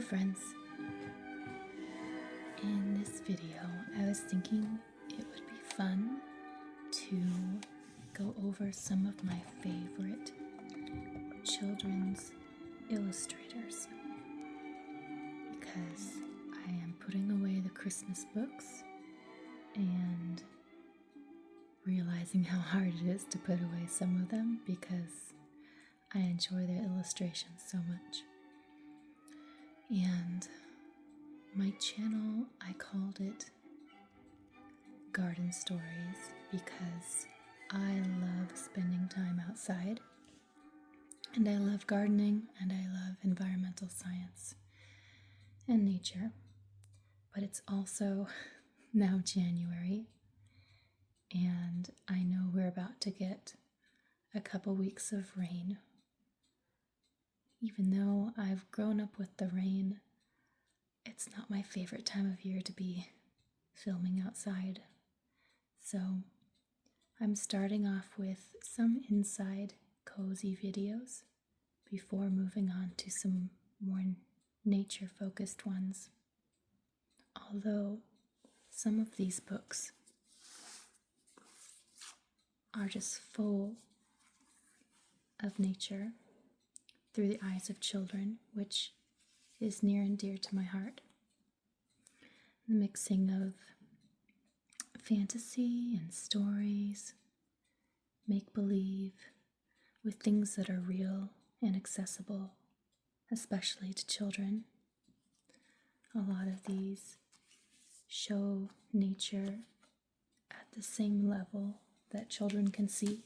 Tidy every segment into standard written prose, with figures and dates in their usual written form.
Hello friends. In this video, I was thinking it would be fun to go over some of my favorite children's illustrators because I am putting away the Christmas books and realizing how hard it is to put away some of them because I enjoy their illustrations so much. And my channel, I called it Garden Stories because I love spending time outside, and I love gardening, and I love environmental science and nature. But it's also now January, and I know we're about to get a couple weeks of rain. Even though I've grown up with the rain, it's not my favorite time of year to be filming outside. So I'm starting off with some inside cozy videos before moving on to some more nature-focused ones. Although some of these books are just full of nature through the eyes of children, which is near and dear to my heart. The mixing of fantasy and stories, make-believe, with things that are real and accessible, especially to children. A lot of these show nature at the same level that children can see,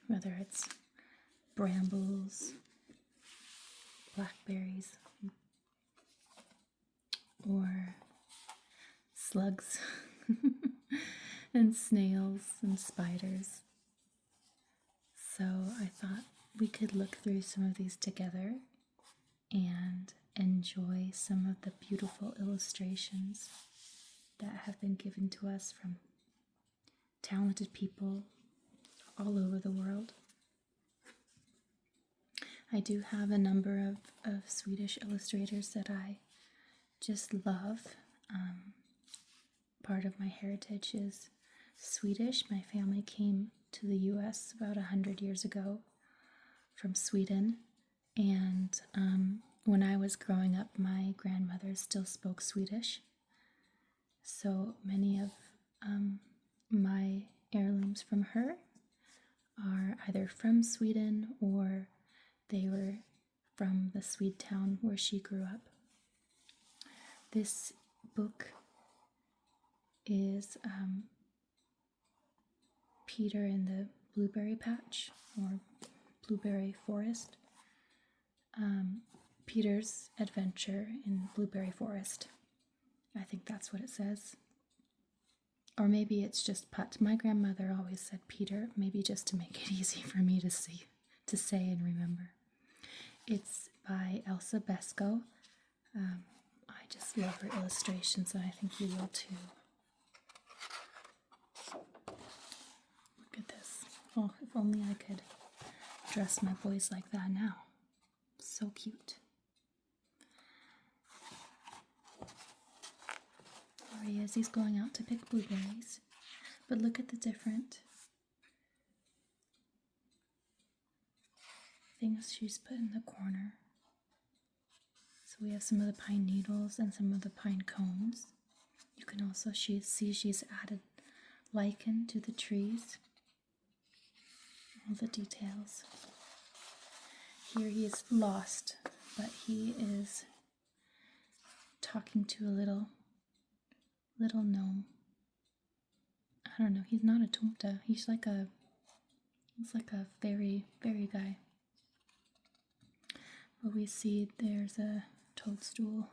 whether it's brambles, blackberries, or slugs and snails and spiders. So I thought we could look through some of these together and enjoy some of the beautiful illustrations that have been given to us from talented people all over the world. I do have a number of Swedish illustrators that I just love. Part of my heritage is Swedish. My family came to the US about 100 years ago from Sweden. And when I was growing up, my grandmother still spoke Swedish. So many of my heirlooms from her are either from Sweden or they were from the Swede town where she grew up. This book is Peter in the Blueberry Patch, or Blueberry Forest. Peter's Adventure in Blueberry Forest. I think that's what it says. Or maybe it's just Putt. My grandmother always said Peter, maybe just to make it easy for me to say and remember. It's by Elsa Beskow. I just love her illustrations, and I think you will too. Look at this. Oh, if only I could dress my boys like that now. So cute. There he is. He's going out to pick blueberries. But look at the different things she's put in the corner. So we have some of the pine needles and some of the pine cones. You can also see she's added lichen to the trees. All the details. Here he is lost, but he is talking to a little gnome. I don't know, he's not a tomta. He's like a fairy guy. But we see there's a toadstool.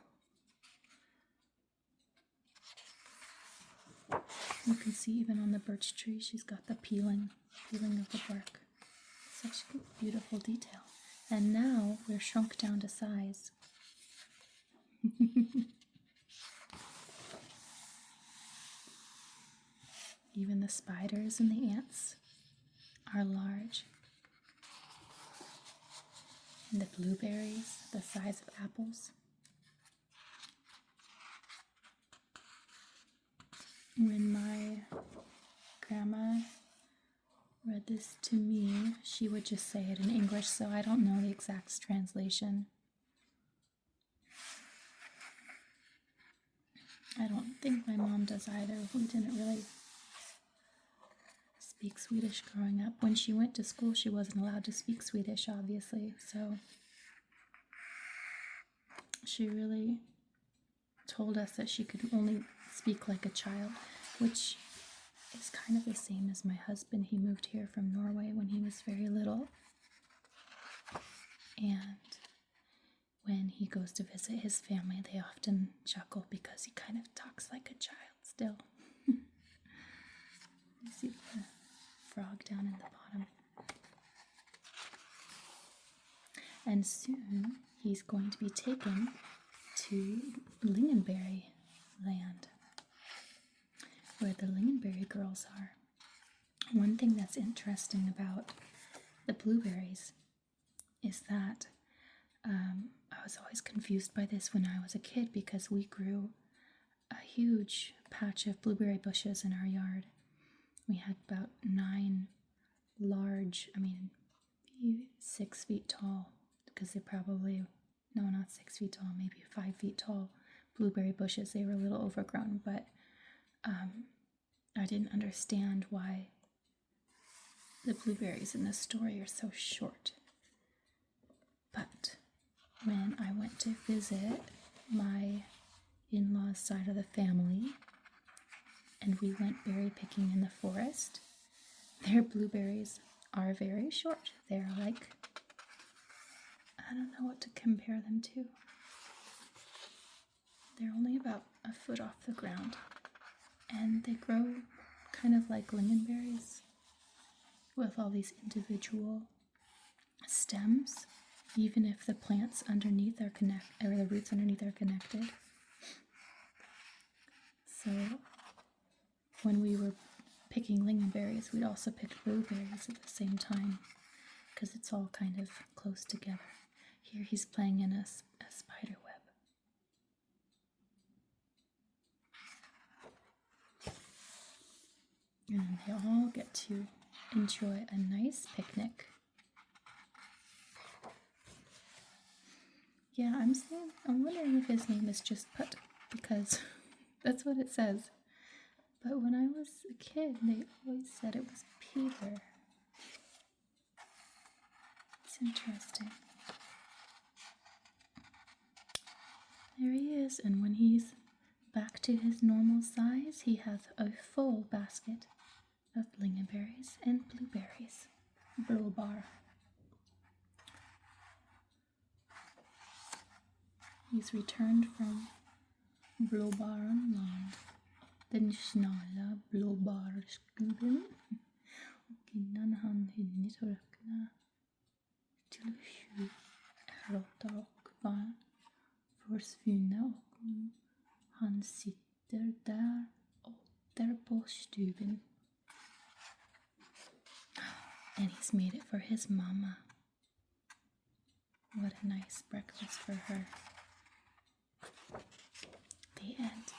You can see even on the birch tree, she's got the peeling of the bark. Such beautiful detail. And now we're shrunk down to size. Even the spiders and the ants are large. And the blueberries, the size of apples. When my grandma read this to me, she would just say it in English, so I don't know the exact translation. I don't think my mom does either. We didn't really speak Swedish growing up. When she went to school, she wasn't allowed to speak Swedish, obviously, so she really told us that she could only speak like a child, which is kind of the same as my husband. He moved here from Norway when he was very little, and when he goes to visit his family, they often chuckle because he kind of talks like a child still. You see the frog down in the bottom. And soon he's going to be taken to Lingonberry land, where the Lingonberry girls are. One thing that's interesting about the blueberries is that I was always confused by this when I was a kid, because we grew a huge patch of blueberry bushes in our yard. We had about 9 large, 6 feet tall, because they're probably, no, not 6 feet tall, maybe 5 feet tall blueberry bushes. They were a little overgrown, but I didn't understand why the blueberries in this story are so short. But when I went to visit my in-laws' side of the family, and we went berry picking in the forest, their blueberries are very short. They're like, I don't know what to compare them to. They're only about a foot off the ground, and they grow kind of like lingonberries with all these individual stems, even if the plants underneath are the roots underneath are connected. So when we were picking lingonberries, we'd also pick blueberries at the same time, because it's all kind of close together. Here he's playing in a spider web. And they all get to enjoy a nice picnic. Yeah, I'm wondering if his name is just Put, because that's what it says. But when I was a kid, they always said it was Peter. It's interesting. There he is, and when he's back to his normal size, he has a full basket of lingonberries and blueberries. Blåbär. He's returned from Blåbärenland, den snälla blåbärsskogen, och innan han hunnit torkna till sju ärtor och var försvunna, och han sitter där åter på stuben. And he's made it for his mama. What a nice breakfast for her. The end.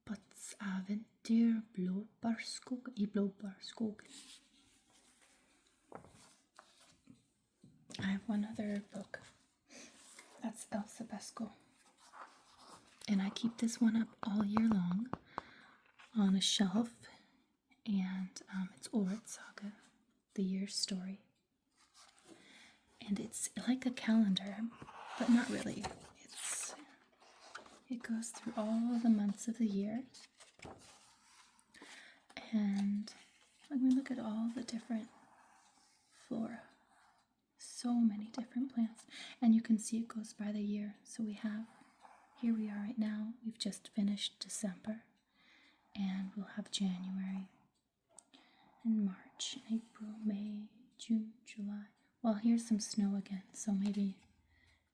Butts äventyr i blåbärskogen. I have one other book. That's Elsa Beskow. And I keep this one up all year long on a shelf. And it's Årets Saga, the year's story. And it's like a calendar, but not really. It goes through all the months of the year. And when we look at all the different flora, so many different plants, and you can see it goes by the year. So here we are right now, we've just finished December, and we'll have January, and March, April, May, June, July. Well, here's some snow again, so maybe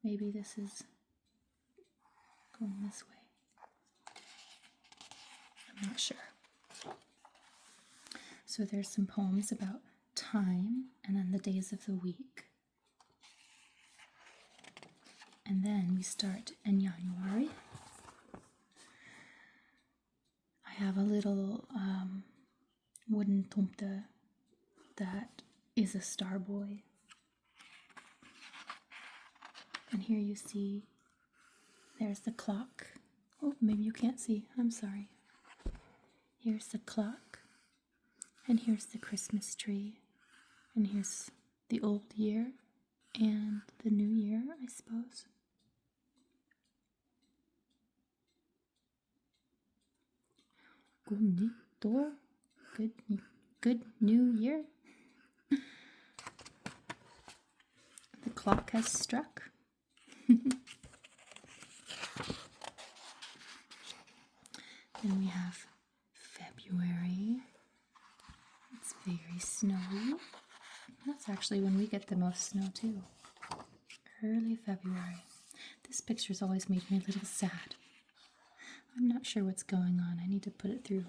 this is going this way. I'm not sure. So there's some poems about time, and then the days of the week. And then we start in January. I have a little wooden tomte that is a star boy. And here you see, there's the clock. Oh, maybe you can't see. I'm sorry. Here's the clock. And here's the Christmas tree. And here's the old year and the new year, I suppose. Good new year. The clock has struck. Then we have February. It's very snowy. That's actually when we get the most snow too. Early February. This picture's always made me a little sad. I'm not sure what's going on. I need to put it through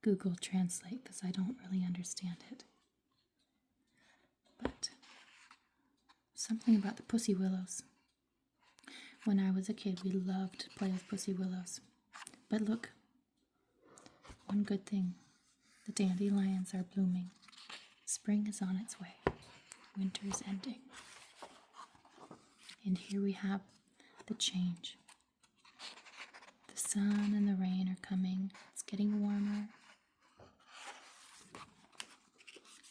Google Translate because I don't really understand it. But something about the pussy willows. When I was a kid, we loved to play with pussy willows. But look, one good thing, the dandelions are blooming. Spring is on its way. Winter is ending. And here we have the change. The sun and the rain are coming. It's getting warmer.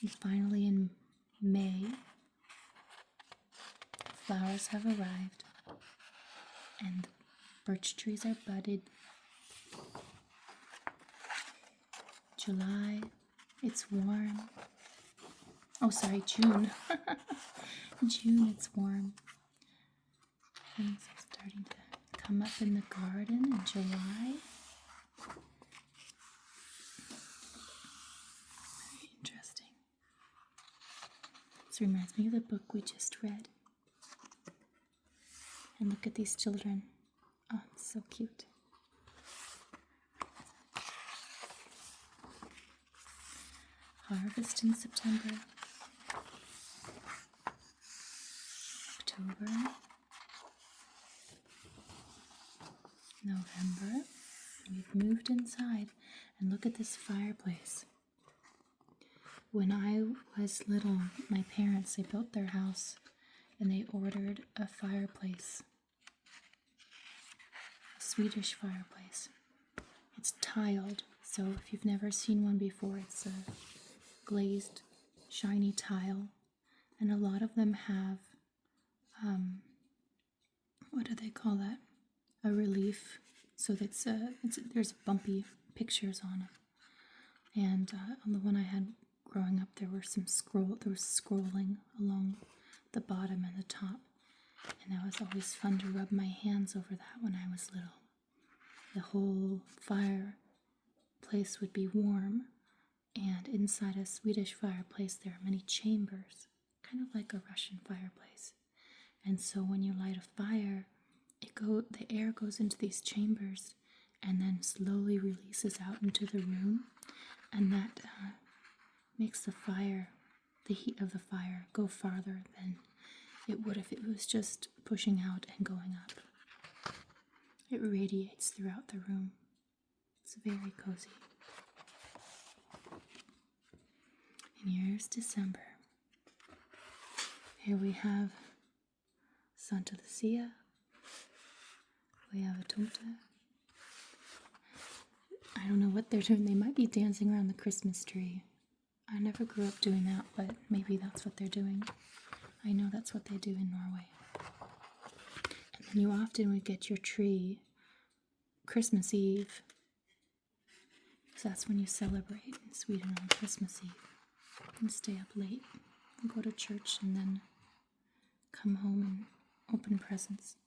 And finally in May, the flowers have arrived. And birch trees are budded. July, it's warm. Oh, sorry, June. June, it's warm. Things are starting to come up in the garden in July. Very interesting. This reminds me of the book we just read. And look at these children. Oh, it's so cute. Harvest in September. October. November. We've moved inside, and look at this fireplace. When I was little, my parents, they built their house and they ordered a fireplace. A Swedish fireplace. It's tiled, so if you've never seen one before, it's a glazed, shiny tile, and a lot of them have, what do they call that? A relief, so that's there's bumpy pictures on it. And on the one I had growing up, there was scrolling along the bottom and the top, and that was always fun to rub my hands over that when I was little. The whole fireplace would be warm, and inside a Swedish fireplace there are many chambers, kind of like a Russian fireplace. And so when you light a fire, the air goes into these chambers and then slowly releases out into the room, and that makes the heat of the fire go farther than it would if it was just pushing out and going up. It radiates throughout the room. It's very cozy. And here's December. Here we have Santa Lucia. We have a tomte. I don't know what they're doing. They might be dancing around the Christmas tree. I never grew up doing that, but maybe that's what they're doing. I know that's what they do in Norway. And then you often would get your tree Christmas Eve. So that's when you celebrate in Sweden on Christmas Eve. And stay up late and go to church and then come home and open presents.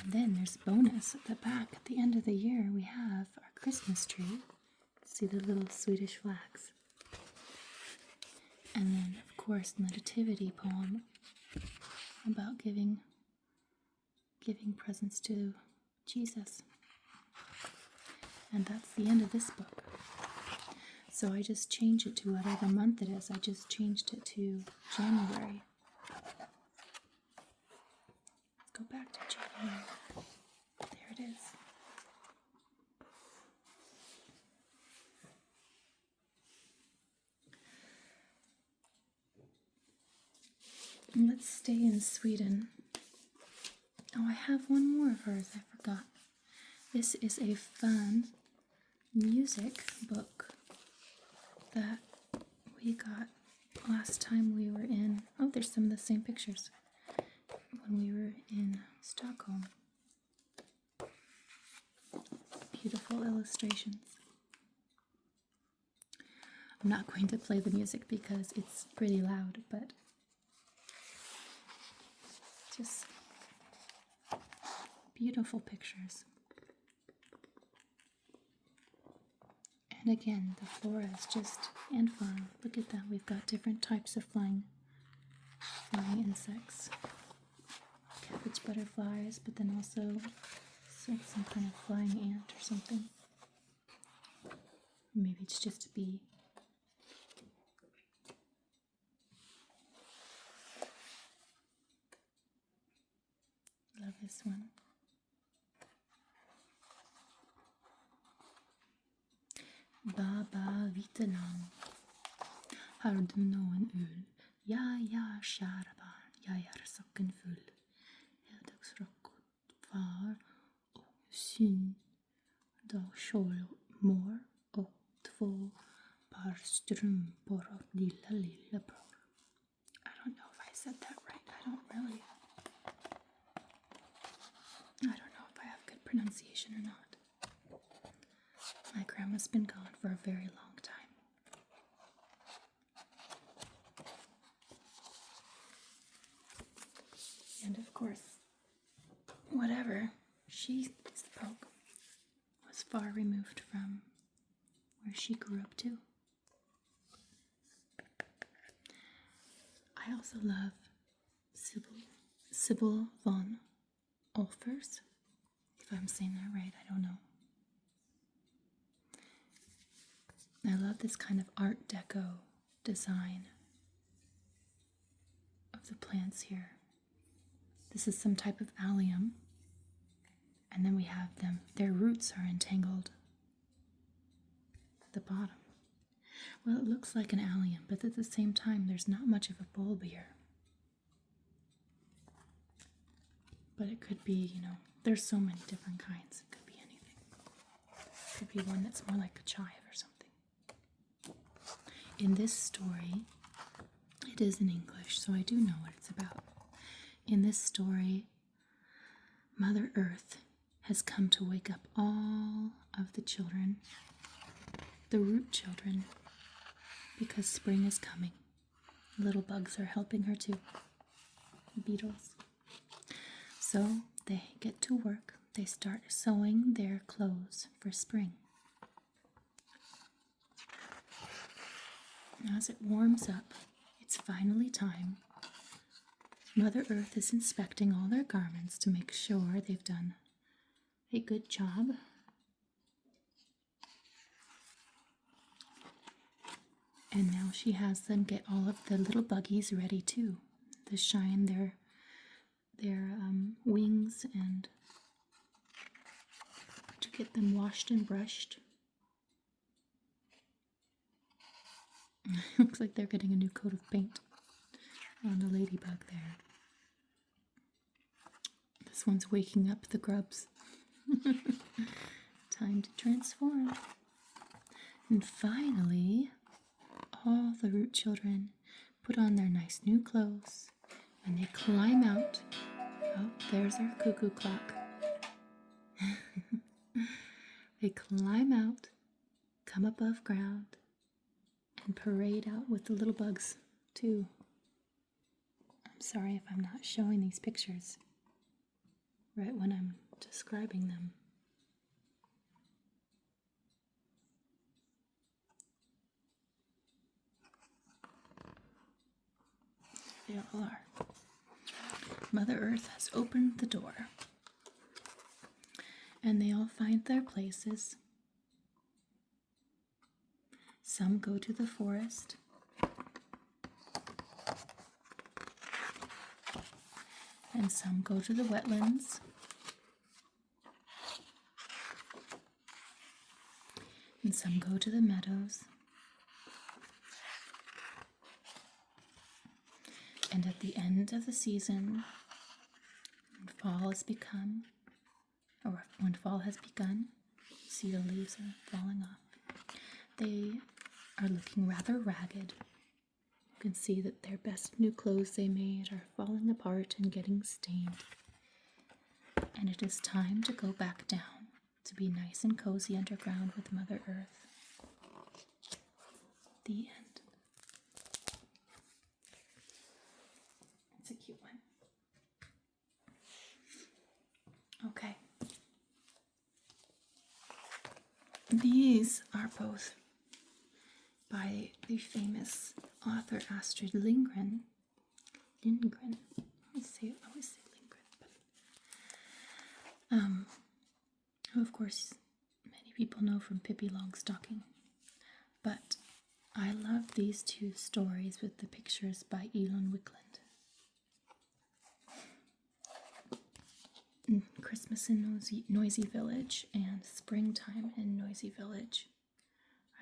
And then there's a bonus at the back. At the end of the year, we have our Christmas tree. See the little Swedish flags. And then, of course, the nativity poem about giving presents to Jesus. And that's the end of this book. So I just changed it to whatever month it is. I just changed it to January. Let's go back to January. There it is. And let's stay in Sweden. Oh, I have one more of hers. I forgot. This is a fun music book that we got last time we were in. Oh, there's some of the same pictures when we were in Stockholm. Beautiful illustrations. I'm not going to play the music because it's pretty loud, but just beautiful pictures. And again, the flora is just and fun. Look at that. We've got different types of flying insects. Cabbage butterflies, but then also some kind of flying ant or something. Maybe it's just a bee. Love this one. Baba Viteland. Har du noen ull? Ja, kjære barn, jeg sokken full. Heldagsrockot far och syn. Dag mor och 2 par strumpor åt lilla bror. I don't know if I said that right. I don't know if I have good pronunciation or not. My grandma's been gone for a very long time. And of course, whatever she spoke was far removed from where she grew up too. I also love Sybil Von Olfers. If I'm saying that right, I don't know. I love this kind of Art Deco design of the plants here. This is some type of allium, and then we have them. Their roots are entangled at the bottom. Well, it looks like an allium, but at the same time, there's not much of a bulb here. But it could be, there's so many different kinds. It could be anything. It could be one that's more like a chive or something. In this story, it is in English, so I do know what it's about. In this story, Mother Earth has come to wake up all of the children, the root children, because spring is coming. Little bugs are helping her too, beetles. So they get to work. They start sewing their clothes for spring. As it warms up, it's finally time. Mother Earth is inspecting all their garments to make sure they've done a good job. And now she has them get all of the little buggies ready too, to shine their wings and to get them washed and brushed. Looks like they're getting a new coat of paint on the ladybug there. This one's waking up the grubs. Time to transform. And finally, all the root children put on their nice new clothes and they climb out. Oh, there's our cuckoo clock. They climb out, come above ground, and parade out with the little bugs, too. I'm sorry if I'm not showing these pictures right when I'm describing them. They all are. Mother Earth has opened the door, and they all find their places. Some go to the forest. And some go to the wetlands. And some go to the meadows. And at the end of the season, when fall has begun, see the leaves are falling off. They are looking rather ragged. You can see that their best new clothes they made are falling apart and getting stained. And it is time to go back down to be nice and cozy underground with Mother Earth. The end. It's a cute one. Okay. These are both by the famous author Astrid Lindgren. I always say Lindgren, but who of course many people know from Pippi Longstocking. But I love these two stories with the pictures by Elon Wikland. Christmas in Noisy Village and Springtime in Noisy Village.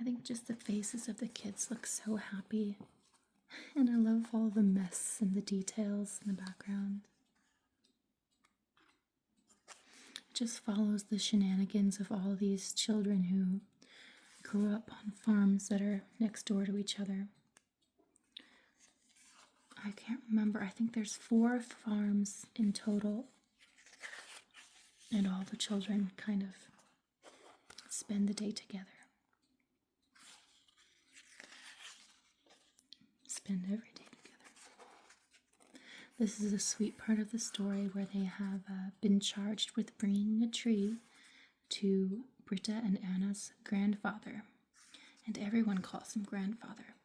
I think just the faces of the kids look so happy. And I love all the mess and the details in the background. It just follows the shenanigans of all these children who grew up on farms that are next door to each other. I can't remember. I think there's 4 farms in total. And all the children kind of spend the day together. Spend every day together. This is a sweet part of the story where they have been charged with bringing a tree to Britta and Anna's grandfather. And everyone calls him grandfather.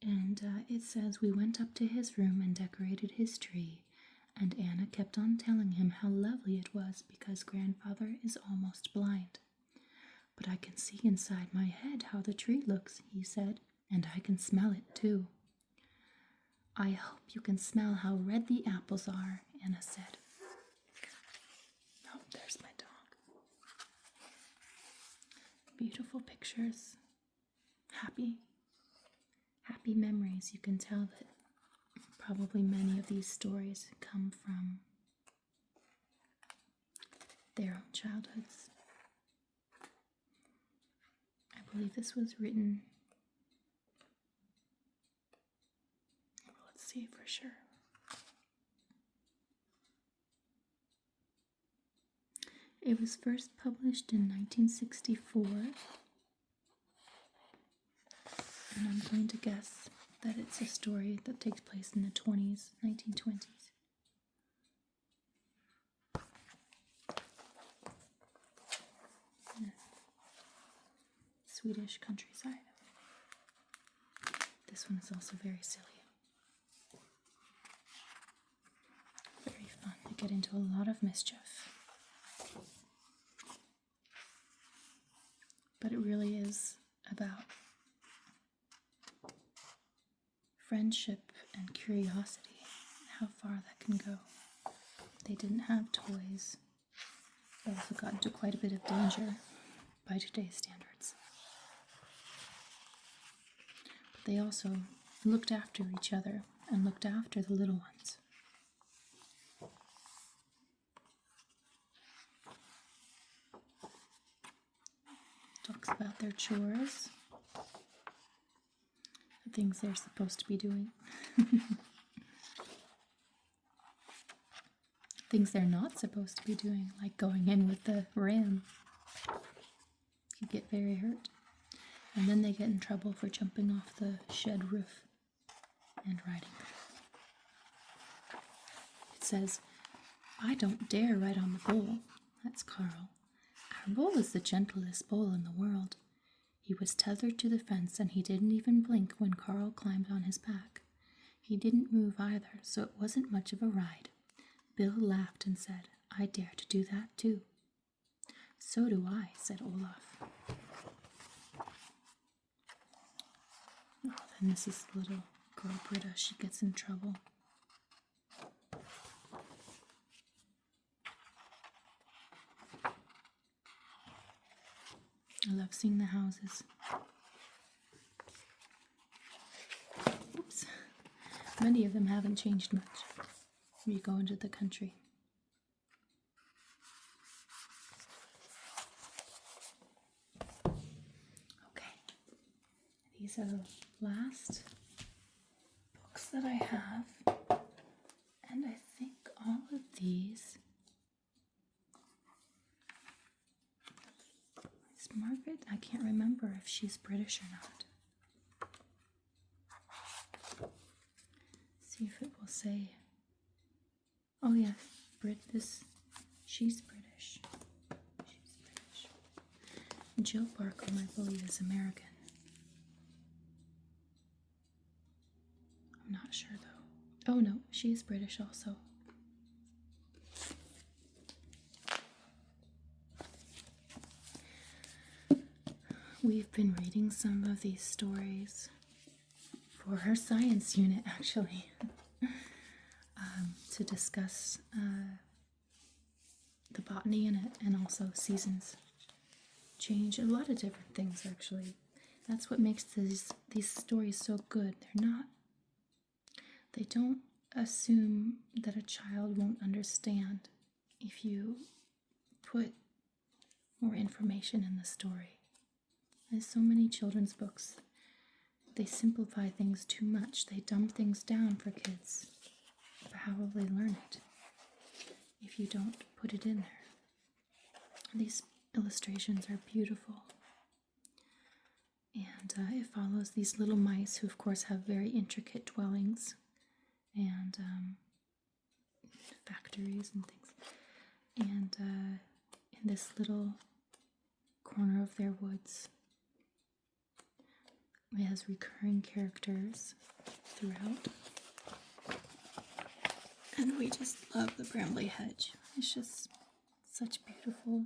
And it says, "We went up to his room and decorated his tree. And Anna kept on telling him how lovely it was because grandfather is almost blind. But I can see inside my head how the tree looks," he said, "and I can smell it too." "I hope you can smell how red the apples are," Anna said. Oh, there's my dog. Beautiful pictures. Happy memories. You can tell that probably many of these stories come from their own childhoods. I believe this was written, well, let's see for sure. It was first published in 1964, and I'm going to guess that it's a story that takes place in the 1920s. Swedish countryside. This one is also very silly. Very fun. They get into a lot of mischief. But it really is about friendship and curiosity, how far that can go. They didn't have toys. They also got into quite a bit of danger by today's standards. But they also looked after each other and looked after the little ones. Talks about their chores, the things they're supposed to be doing, things they're not supposed to be doing, like going in with the ram. You get very hurt. And then they get in trouble for jumping off the shed roof and riding. It says, "I don't dare ride on the bull." That's Carl. "Our bull is the gentlest bull in the world. He was tethered to the fence and he didn't even blink when Carl climbed on his back. He didn't move either, so it wasn't much of a ride." Bill laughed and said, "I dare to do that too." "So do I," said Olaf. And this is little girl Britta. She gets in trouble. I love seeing the houses. Oops. Many of them haven't changed much when you go into the country. Okay. These are the last books that I have. And I think all of these... Is Margaret? I can't remember if she's British or not. See if it will say. Oh yeah, she's British. She's British. Jill Barklem, I believe, is American. I'm not sure though. Oh no, she's British also. We've been reading some of these stories for her science unit, actually, to discuss the botany in it, and also seasons change, a lot of different things, actually. That's what makes these stories so good. They don't assume that a child won't understand if you put more information in the story. There's so many children's books. They simplify things too much. They dumb things down for kids. But how will they learn it if you don't put it in there? These illustrations are beautiful. And it follows these little mice who, of course, have very intricate dwellings and factories and things. And in this little corner of their woods, it has recurring characters throughout. And we just love the Bramley Hedge. It's just such beautiful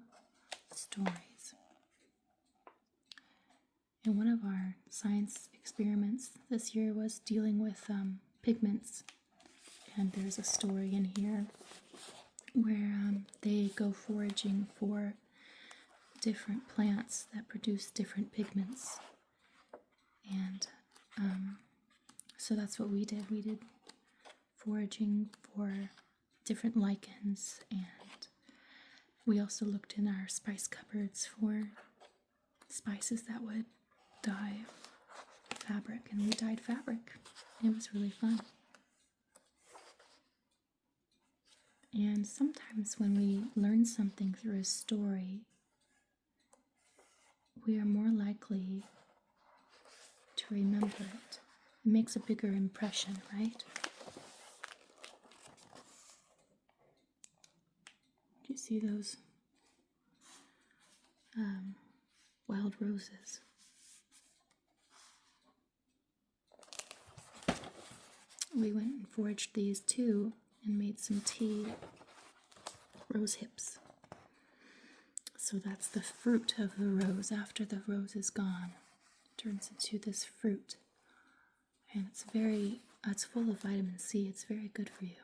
stories. And one of our science experiments this year was dealing with pigments. And there's a story in here where they go foraging for different plants that produce different pigments. And so that's what we did. We did foraging for different lichens, and we also looked in our spice cupboards for spices that would dye fabric, and we dyed fabric. It was really fun. And sometimes when we learn something through a story, we are more likely to remember it. It makes a bigger impression, right? Do you see those wild roses? We went and foraged these too and made some tea, rose hips. So that's the fruit of the rose. After the rose is gone, it turns into this fruit. And it's full of vitamin C. It's very good for you.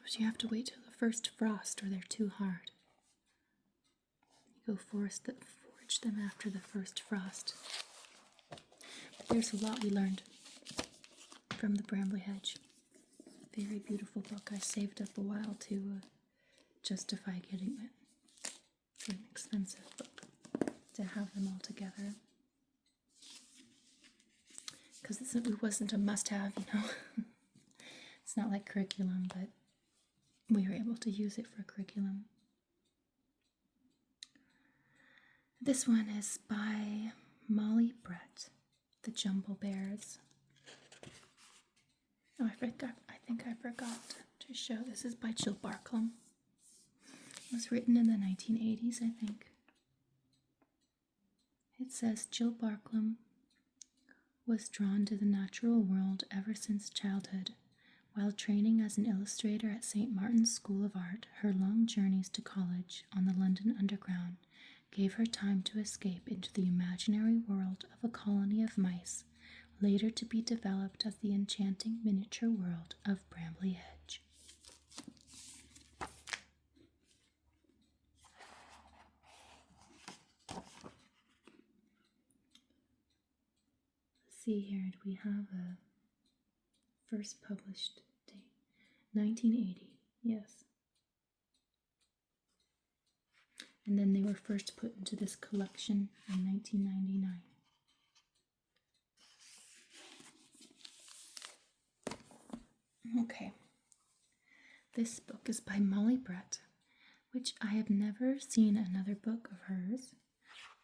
But you have to wait till the first frost or they're too hard. You go forage them after the first frost. But there's a lot we learned from the Bramley Hedge. Very beautiful book. I saved up a while to justify getting it. It's an expensive book to have them all together. Because it wasn't a must-have, you know. It's not like curriculum, but we were able to use it for curriculum. This one is by Molly Brett, The Jumble Bears. Oh, I think I forgot to show. This is by Jill Barklem. It was written in the 1980s, I think. It says, Jill Barklem was drawn to the natural world ever since childhood. While training as an illustrator at St. Martin's School of Art, her long journeys to college on the London Underground gave her time to escape into the imaginary world of a colony of mice, later to be developed as the enchanting miniature world of Bramley Hedge. Let's see here, do we have a first published date? 1980, yes. And then they were first put into this collection in 1999. Okay, this book is by Molly Brett, which I have never seen another book of hers,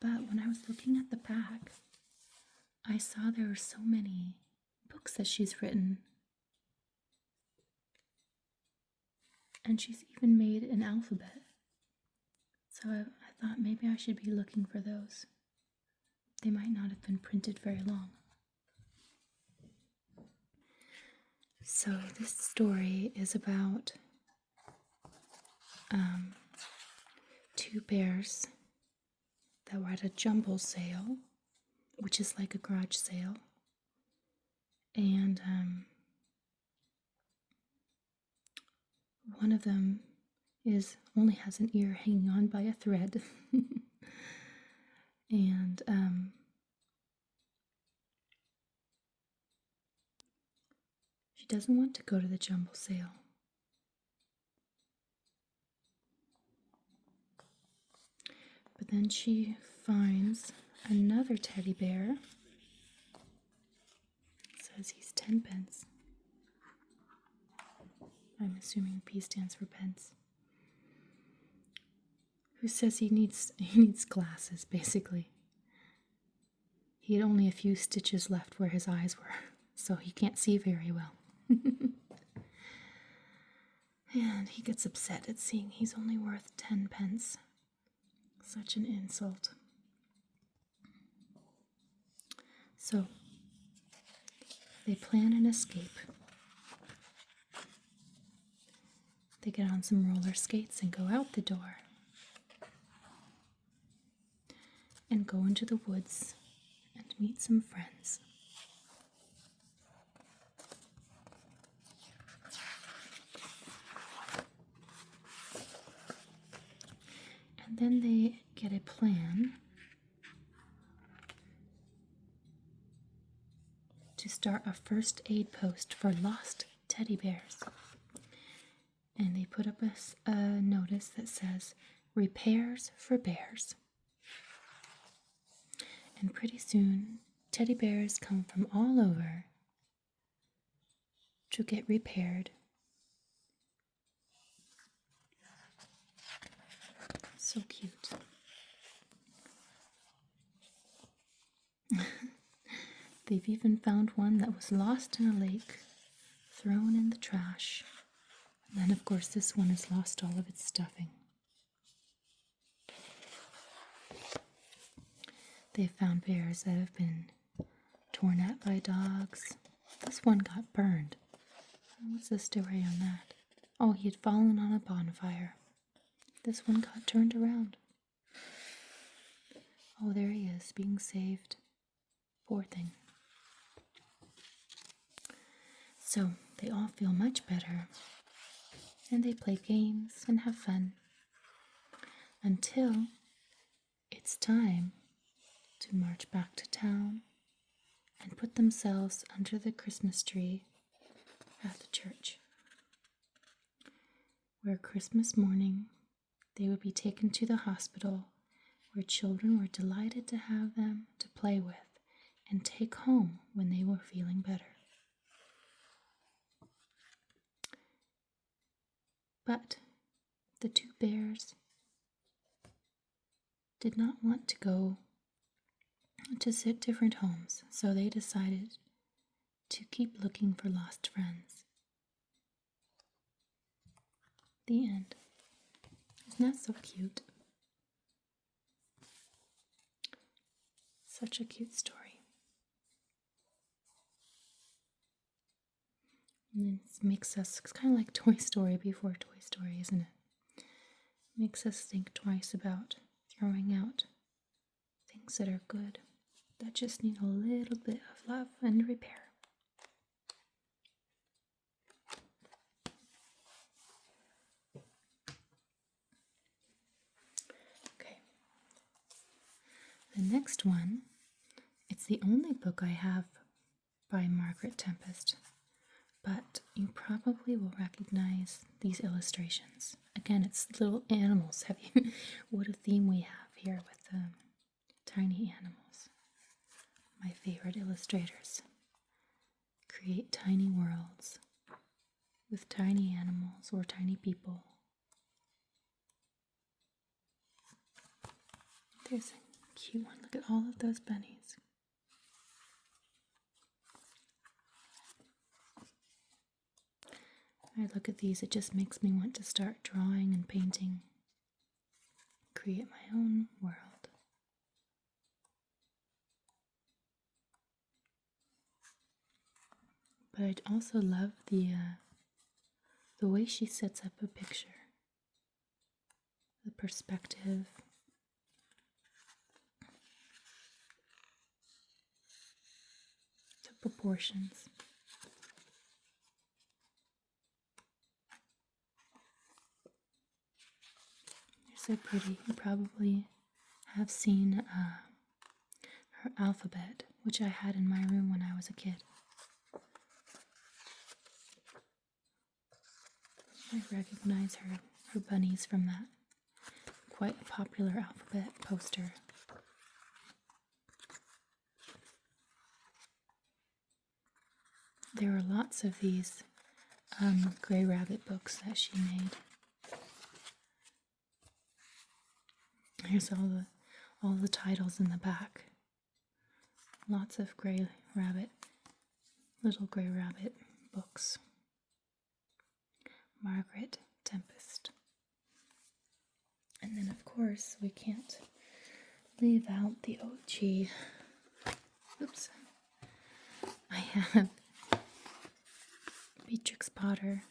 but when I was looking at the back, I saw there were so many books that she's written, and she's even made an alphabet. So I thought maybe I should be looking for those. They might not have been printed very long. So this story is about two bears that were at a jumble sale, which is like a garage sale. And one of them only has an ear hanging on by a thread. And she doesn't want to go to the jumble sale. But then she finds another teddy bear. It says he's 10 pence. I'm assuming P stands for pence. Who says he needs glasses, basically. He had only a few stitches left where his eyes were, so he can't see very well. And he gets upset at seeing he's only worth 10 pence. Such an insult. So, they plan an escape. They get on some roller skates and go out the door. And go into the woods and meet some friends. And then they get a plan to start a first aid post for lost teddy bears. And they put up a notice that says, "Repairs for bears." And pretty soon, teddy bears come from all over to get repaired. So cute. They've even found one that was lost in a lake, thrown in the trash. And then, of course, this one has lost all of its stuffing. They've found bears that have been torn at by dogs. This one got burned. What's the story on that? Oh, he had fallen on a bonfire. This one got turned around. Oh, there he is, being saved. Poor thing. So, they all feel much better. And they play games and have fun. Until it's time to march back to town and put themselves under the Christmas tree at the church, where Christmas morning they would be taken to the hospital, where children were delighted to have them to play with and take home when they were feeling better. But the two bears did not want to go to different homes, so they decided to keep looking for lost friends. The end. Isn't that so cute? Such a cute story. And it makes us, it's kind of like Toy Story before Toy Story, isn't it? Makes us think twice about throwing out things that are good, that just need a little bit of love and repair. Okay. The next one, it's the only book I have by Margaret Tempest, but you probably will recognize these illustrations. Again, it's little animals. What a theme we have here with tiny animals. My favorite illustrators create tiny worlds with tiny animals or tiny people. There's a cute one. Look at all of those bunnies. I look at these, it just makes me want to start drawing and painting, create my own world. But I also love the way she sets up a picture, the perspective, the proportions. They're so pretty. You probably have seen her alphabet, which I had in my room when I was a kid. I recognize her bunnies from that. Quite a popular alphabet poster. There are lots of these Gray Rabbit books that she made. Here's all the titles in the back. Lots of little Gray Rabbit books. Margaret Tempest. And then, of course, we can't leave out the OG. Oops. I have Beatrix Potter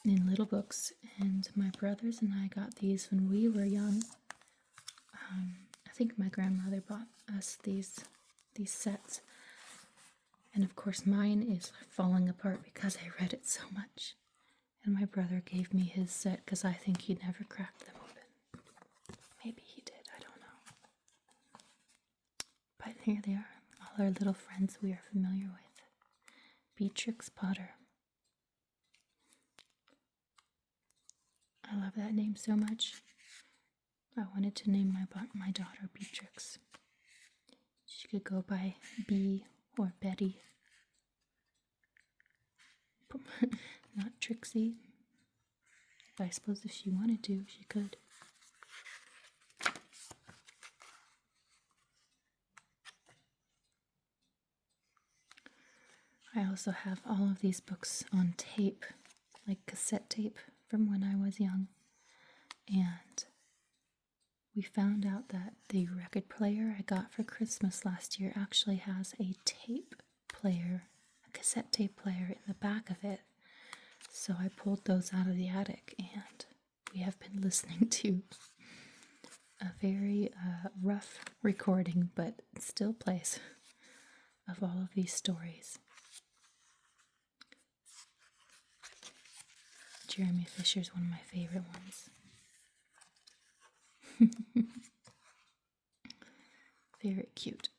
in little books, and my brothers and I got these when we were young. I think my grandmother bought us these sets. And of course mine is falling apart because I read it so much. And my brother gave me his set because I think he never cracked them open. Maybe he did, I don't know. But here they are, all our little friends we are familiar with. Beatrix Potter. I love that name so much. I wanted to name my daughter Beatrix. She could go by Bee or Betty. Not Trixie. But I suppose if she wanted to, she could. I also have all of these books on tape, like cassette tape from when I was young. And we found out that the record player I got for Christmas last year actually has a tape player, a cassette tape player in the back of it. So I pulled those out of the attic and we have been listening to a very rough recording, but it still plays, of all of these stories. Jeremy Fisher's one of my favorite ones. Very cute.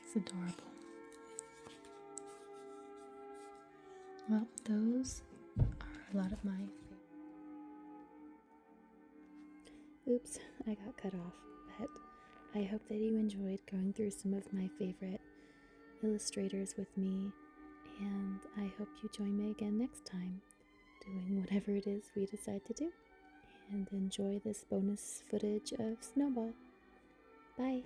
It's adorable. Well, those are a lot of my favorites. Oops, I got cut off, but I hope that you enjoyed going through some of my favorite illustrators with me, and I hope you join me again next time, doing whatever it is we decide to do, and enjoy this bonus footage of Snowball. Bye!